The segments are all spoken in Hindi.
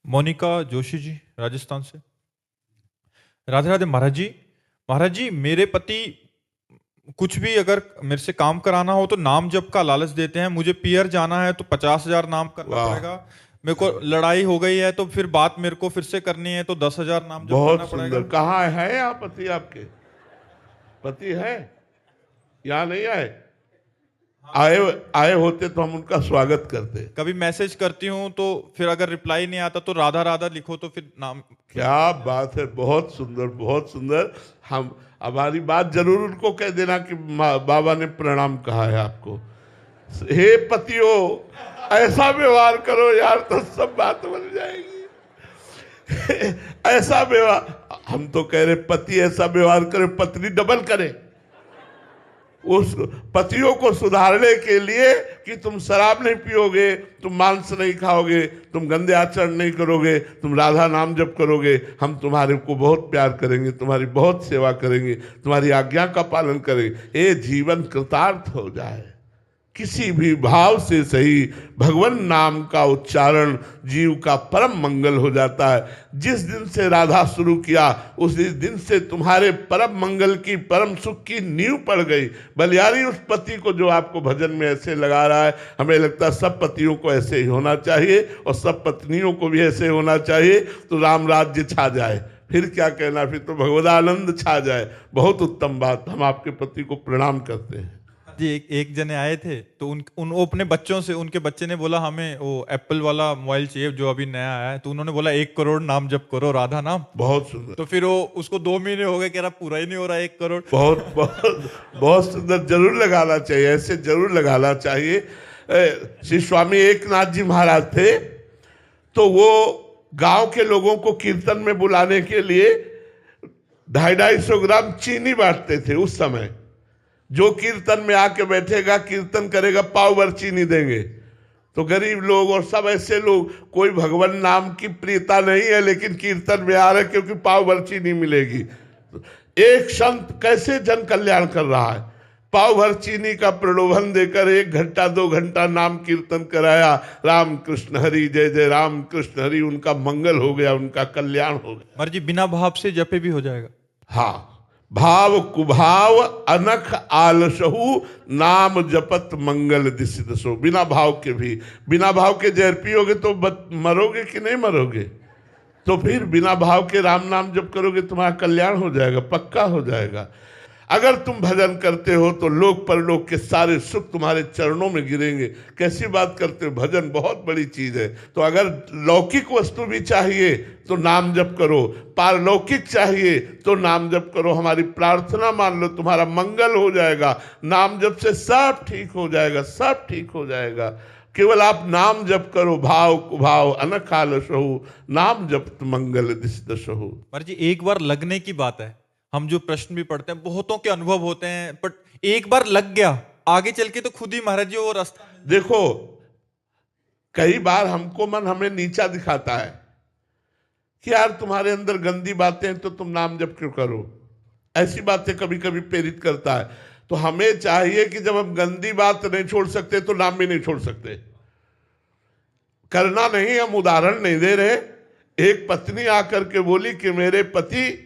मोनिका जोशी जी, राजस्थान से। राधे राधे महाराज जी। महाराज जी, मेरे पति कुछ भी अगर मेरे से काम कराना हो तो नाम जप का लालच देते हैं। मुझे पियर जाना है तो 50,000 नाम करना वाह, पड़ेगा। मेरे को लड़ाई हो गई है तो फिर बात मेरे को फिर से करनी है तो 10,000 नाम जप करना बहुत सुंदर। पड़ेगा। कहाँ है यहाँ पति? आपके पति है? यहाँ नहीं आए? आए आए होते तो हम उनका स्वागत करते। कभी मैसेज करती हूँ तो फिर अगर रिप्लाई नहीं आता तो राधा राधा लिखो तो फिर नाम। क्या बात है, बहुत सुंदर, बहुत सुंदर। हम हमारी बात जरूर उनको कह देना कि बाबा ने प्रणाम कहा है आपको। हे पतियों, ऐसा व्यवहार करो यार तो सब बात बन जाएगी। ऐसा व्यवहार, हम तो कह रहे पति ऐसा व्यवहार करे, पत्नी डबल करे। उस पतियों को सुधारने के लिए कि तुम शराब नहीं पियोगे, तुम मांस नहीं खाओगे, तुम गंदे आचरण नहीं करोगे, तुम राधा नाम जप करोगे, हम तुम्हारे को बहुत प्यार करेंगे, तुम्हारी बहुत सेवा करेंगे, तुम्हारी आज्ञा का पालन करेंगे। ये जीवन कृतार्थ हो जाए। किसी भी भाव से सही भगवान नाम का उच्चारण जीव का परम मंगल हो जाता है। जिस दिन से राधा शुरू किया उसी दिन से तुम्हारे परम मंगल की, परम सुख की नींव पड़ गई। बलियारी उस पति को जो आपको भजन में ऐसे लगा रहा है। हमें लगता है सब पतियों को ऐसे ही होना चाहिए और सब पत्नियों को भी ऐसे होना चाहिए, तो राम राज्य छा जाए। फिर क्या कहना, फिर तो भगवदानंद छा जाए। बहुत उत्तम बात। हम आपके पति को प्रणाम करते हैं जी। एक जने आए थे तो वो अपने बच्चों से, उनके बच्चे ने बोला हमें वो एप्पल वाला मोबाइल चाहिए जो अभी नया आया है, तो उन्होंने बोला 1 करोड़ नाम जप करो राधा नाम। बहुत सुंदर। तो फिर वो उसको 2 महीने हो गए, कह रहा पूरा ही नहीं हो रहा 1 करोड़। बहुत बहुत बहुत सुंदर। जरूर लगाना चाहिए, ऐसे जरूर लगाना चाहिए। श्री स्वामी एकनाथ जी महाराज थे, तो वो गांव के लोगों को कीर्तन में बुलाने के लिए 250-250 ग्राम चीनी बांटते थे उस समय। जो कीर्तन में आके बैठेगा, कीर्तन करेगा, पाव भर चीनी देंगे। तो गरीब लोग और सब ऐसे लोग, कोई भगवान नाम की प्रियता नहीं है लेकिन कीर्तन में आ रहे क्योंकि पाव भर चीनी मिलेगी। एक संत कैसे जन कल्याण कर रहा है, पाव भर चीनी का प्रलोभन देकर 1 घंटा 2 घंटा नाम कीर्तन कराया। राम कृष्ण हरि, जय जय राम कृष्ण हरि। उनका मंगल हो गया, उनका कल्याण हो गया। मर्जी बिना भाव से जपे भी हो जाएगा। हाँ, भाव कुभाव अनख आलसहु, नाम जपत मंगल दिस दसो। बिना भाव के भी, बिना भाव के जहर पियोगे तो मरोगे कि नहीं मरोगे? तो फिर बिना भाव के राम नाम जप करोगे, तुम्हारा कल्याण हो जाएगा, पक्का हो जाएगा। अगर तुम भजन करते हो तो लोक परलोक के सारे सुख तुम्हारे चरणों में गिरेंगे। कैसी बात करते हो, भजन बहुत बड़ी चीज है। तो अगर लौकिक वस्तु भी चाहिए तो नाम जप करो, पारलौकिक चाहिए तो नाम जप करो। हमारी प्रार्थना मान लो, तुम्हारा मंगल हो जाएगा। नाम जप से सब ठीक हो जाएगा, सब ठीक हो जाएगा। केवल आप नाम जप करो, भाव कुभाव अनख आलसहु, नाम जप मंगल दिस दसहु। मर्जी एक बार लगने की बात है। हम जो प्रश्न भी पढ़ते हैं, बहुतों के अनुभव होते हैं, बट एक बार लग गया, आगे चल के तो खुद ही महाराज जी वो रास्ता। देखो, कई बार हमको मन हमें नीचा दिखाता है कि यार तुम्हारे अंदर गंदी बातें हैं तो तुम नाम जप क्यों करो। ऐसी बातें कभी कभी प्रेरित करता है। तो हमें चाहिए कि जब हम गंदी बात नहीं छोड़ सकते तो नाम भी नहीं छोड़ सकते। करना नहीं, हम उदाहरण नहीं दे रहे। एक पत्नी आकर के बोली कि मेरे पति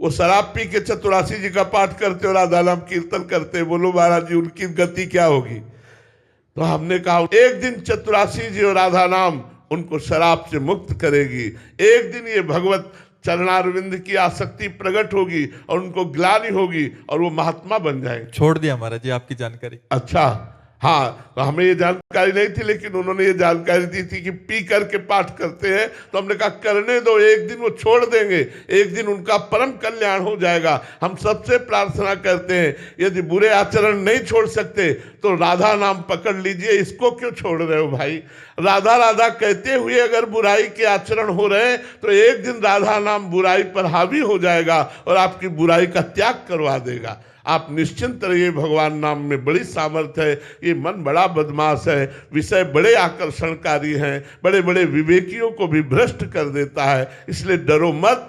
वो शराब पी के चतुरासी जी का पाठ करते और राधा नाम कीर्तन करते। बोलो महाराज जी, उनकी गति क्या होगी? तो हमने कहा एक दिन चतुरासी जी और राधा नाम उनको शराब से मुक्त करेगी। एक दिन ये भगवत चरणारविंद की आसक्ति प्रकट होगी और उनको ग्लानि होगी और वो महात्मा बन जाएंगे। छोड़ दिया महाराज जी आपकी जानकारी। अच्छा, हाँ, तो हमें ये जानकारी नहीं थी, लेकिन उन्होंने ये जानकारी दी थी कि पी करके पाठ करते हैं। तो हमने कहा करने दो, एक दिन वो छोड़ देंगे, एक दिन उनका परम कल्याण हो जाएगा। हम सबसे प्रार्थना करते हैं, यदि बुरे आचरण नहीं छोड़ सकते तो राधा नाम पकड़ लीजिए। इसको क्यों छोड़ रहे हो भाई? राधा राधा कहते हुए अगर बुराई के आचरण हो रहे हैं तो एक दिन राधा नाम बुराई पर हावी हो जाएगा और आपकी बुराई का त्याग करवा देगा। आप निश्चिंत रहिए, भगवान नाम में बड़ी सामर्थ्य है। ये मन बड़ा बदमाश है, विषय बड़े आकर्षणकारी हैं, बड़े बड़े विवेकियों को भी भ्रष्ट कर देता है। इसलिए डरो मत,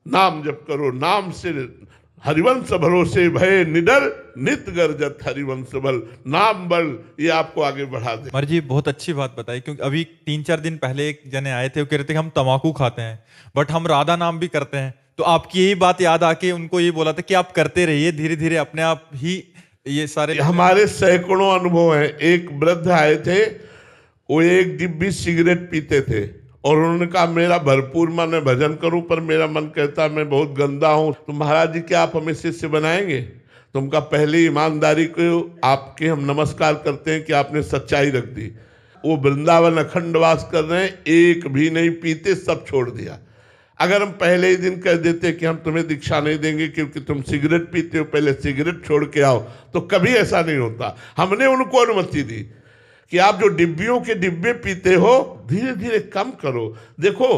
नाम जप करो। नाम से हरिवंश भरोसे भय निडर, नित गर्जत हरिवंश बल। नाम बल ये आपको आगे बढ़ा दे। महाराज जी बहुत अच्छी बात बताई, क्योंकि अभी 3-4 दिन पहले एक जने आए थे, वो कह रहे थे कि हम तम्बाकू खाते हैं बट हम राधा नाम भी करते हैं। तो आपकी यही बात याद आके उनको ये बोला था कि आप करते रहिए, धीरे धीरे अपने आप ही ये सारे। हमारे सैकड़ों अनुभव हैं। एक वृद्ध आए थे, वो एक डिब्बी सिगरेट पीते थे और उन्होंने कहा मेरा भरपूर मन है भजन करूं, पर मेरा मन कहता है मैं बहुत गंदा हूं। तो महाराज जी क्या आप हमें शिष्य बनाएंगे? तो उनका पहले ईमानदारी को आपके हम नमस्कार करते हैं कि आपने सच्चाई रख दी। वो वृंदावन अखंडवास कर रहे हैं, एक भी नहीं पीते, सब छोड़ दिया। अगर हम पहले ही दिन कह देते कि हम तुम्हें दीक्षा नहीं देंगे क्योंकि तुम सिगरेट पीते हो, पहले सिगरेट छोड़ के आओ, तो कभी ऐसा नहीं होता। हमने उनको अनुमति दी कि आप जो डिब्बियों के डिब्बे पीते हो धीरे धीरे कम करो। देखो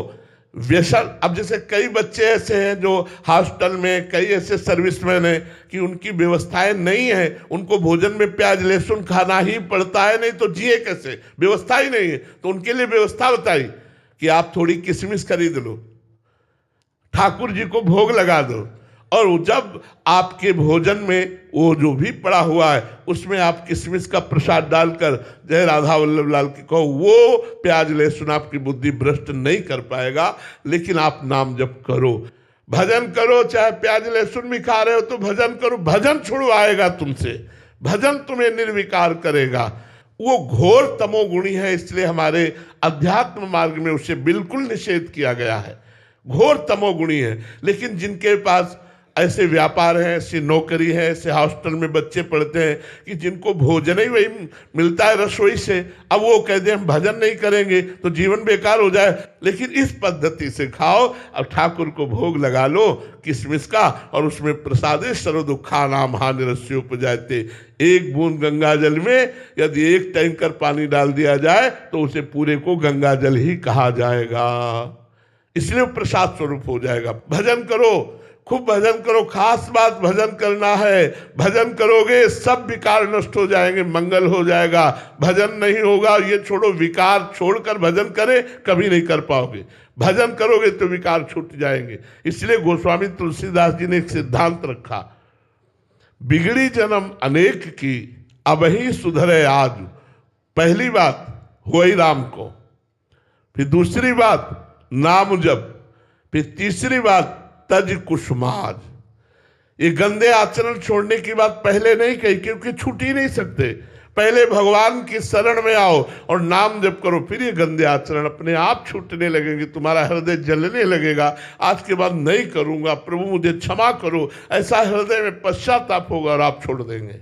व्यसन, अब जैसे कई बच्चे ऐसे हैं जो हॉस्टल में, कई ऐसे सर्विसमैन हैं कि उनकी व्यवस्थाएं नहीं है, उनको भोजन में प्याज लहसुन खाना ही पड़ता है, नहीं तो जिए कैसे, व्यवस्था ही नहीं है। तो उनके लिए व्यवस्था बताई कि आप थोड़ी किशमिश खरीद लो, ठाकुर जी को भोग लगा दो, और जब आपके भोजन में वो जो भी पड़ा हुआ है उसमें आप किशमिश का प्रसाद डालकर जय राधा वल्लभ लाल की कहो, वो प्याज लहसुन आपकी बुद्धि भ्रष्ट नहीं कर पाएगा। लेकिन आप नाम जप करो, भजन करो, चाहे प्याज लहसुन भी खा रहे हो तो भजन करो, भजन छुड़वाएगा तुमसे, भजन तुम्हें निर्विकार करेगा। वो घोर तमोगुणी है, इसलिए हमारे अध्यात्म मार्ग में उसे बिल्कुल निषेध किया गया है। घोर तमोगुणी है। लेकिन जिनके पास ऐसे व्यापार है, ऐसी नौकरी है, ऐसे हॉस्टल में बच्चे पढ़ते हैं कि जिनको भोजन ही वही मिलता है रसोई से, अब वो कहते हैं हम भजन नहीं करेंगे तो जीवन बेकार हो जाए। लेकिन इस पद्धति से खाओ, अब ठाकुर को भोग लगा लो किशमिश का, और उसमें प्रसादे सर्व दुखा नाम हानिरस्य उपजाते। एक बूंद गंगा जल में यदि एक टैंकर पानी डाल दिया जाए तो उसे पूरे को गंगा जल ही कहा जाएगा, इसलिए प्रसाद स्वरूप हो जाएगा। भजन करो, खूब भजन करो, खास बात भजन करना है। भजन करोगे सब विकार नष्ट हो जाएंगे, मंगल हो जाएगा। भजन नहीं होगा, ये छोड़ो, विकार छोड़कर भजन करे कभी नहीं कर पाओगे। भजन करोगे तो विकार छूट जाएंगे। इसलिए गोस्वामी तुलसीदास जी ने एक सिद्धांत रखा, बिगड़ी जन्म अनेक की अब ही सुधरे आज। पहली बात हुई राम को, फिर दूसरी बात नाम जप, फिर तीसरी बात तज कुसुमाज। ये गंदे आचरण छोड़ने की बात पहले नहीं कही क्योंकि छूट ही नहीं सकते। पहले भगवान की शरण में आओ और नाम जप करो, फिर ये गंदे आचरण अपने आप छूटने लगेंगे, तुम्हारा हृदय जलने लगेगा। आज के बाद नहीं करूंगा, प्रभु मुझे क्षमा करो, ऐसा हृदय में पश्चाताप होगा और आप छोड़ देंगे।